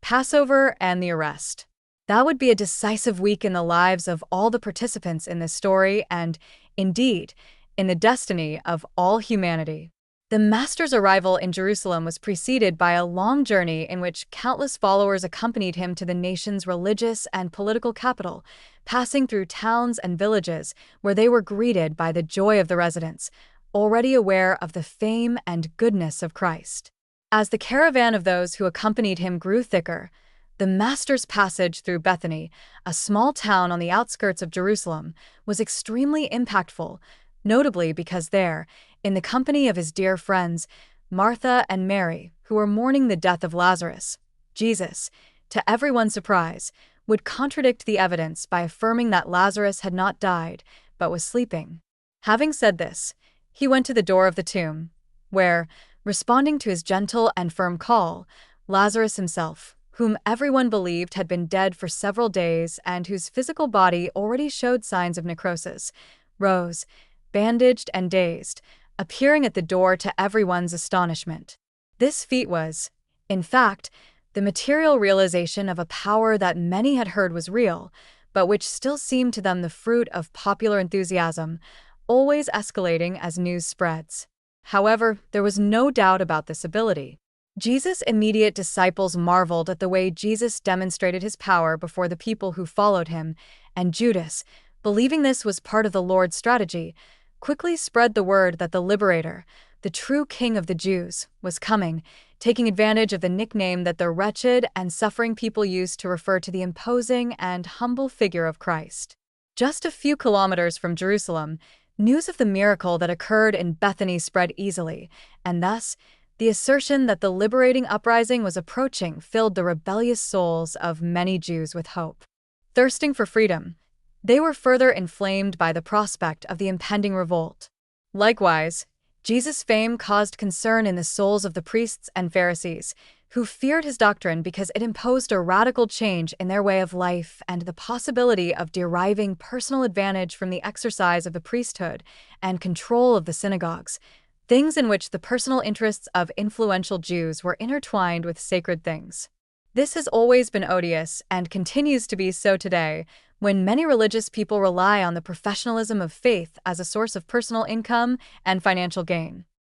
Passover and the arrest. That would be a decisive week in the lives of all the participants in this story and, indeed, in the destiny of all humanity. The Master's arrival in Jerusalem was preceded by a long journey in which countless followers accompanied him to the nation's religious and political capital, passing through towns and villages where they were greeted by the joy of the residents, already aware of the fame and goodness of Christ. As the caravan of those who accompanied him grew thicker, the Master's passage through Bethany, a small town on the outskirts of Jerusalem, was extremely impactful, notably because there, in the company of his dear friends, Martha and Mary, who were mourning the death of Lazarus, Jesus, to everyone's surprise, would contradict the evidence by affirming that Lazarus had not died, but was sleeping. Having said this, he went to the door of the tomb, where, responding to his gentle and firm call, Lazarus himself, whom everyone believed had been dead for several days and whose physical body already showed signs of necrosis, rose, bandaged and dazed, appearing at the door to everyone's astonishment. This feat was, in fact, the material realization of a power that many had heard was real, but which still seemed to them the fruit of popular enthusiasm, always escalating as news spreads. However, there was no doubt about this ability. Jesus' immediate disciples marveled at the way Jesus demonstrated his power before the people who followed him, and Judas, believing this was part of the Lord's strategy, quickly spread the word that the liberator, the true king of the Jews, was coming, taking advantage of the nickname that the wretched and suffering people used to refer to the imposing and humble figure of Christ. Just a few kilometers from Jerusalem, news of the miracle that occurred in Bethany spread easily, and thus, the assertion that the liberating uprising was approaching filled the rebellious souls of many Jews with hope. Thirsting for freedom, they were further inflamed by the prospect of the impending revolt. Likewise, Jesus' fame caused concern in the souls of the priests and Pharisees, who feared his doctrine because it imposed a radical change in their way of life and the possibility of deriving personal advantage from the exercise of the priesthood and control of the synagogues, things in which the personal interests of influential Jews were intertwined with sacred things. This has always been odious and continues to be so today, when many religious people rely on the professionalism of faith as a source of personal income and financial gain.